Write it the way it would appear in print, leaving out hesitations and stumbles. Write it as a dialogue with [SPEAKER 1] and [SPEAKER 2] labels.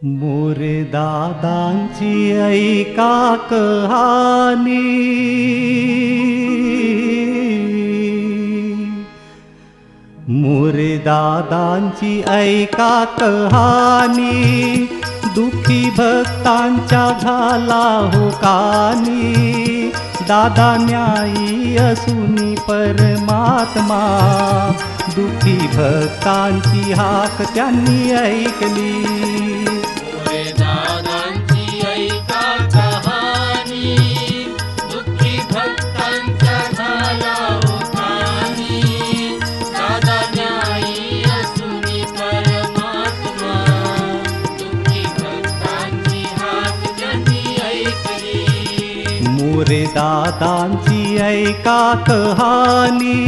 [SPEAKER 1] मोरे दादांची ऐका कहाणी, मोरे दादांची ऐका कहाणी, दुःखी भक्तांच्या झाला हो कानी। दादा न्यायी असुनी परमात्मा, दुःखी भक्तांची हाक त्यांनी ऐकली।
[SPEAKER 2] मोरे दादांची ऐका कहाणी, दुःखी भक्तांचा झाला हो कानी। दादा न्यायी असुनी परमात्मा, दुःखी भक्तांची हाक त्यांनी ऐकली।
[SPEAKER 1] मोरे दादांची ऐका कहाणी।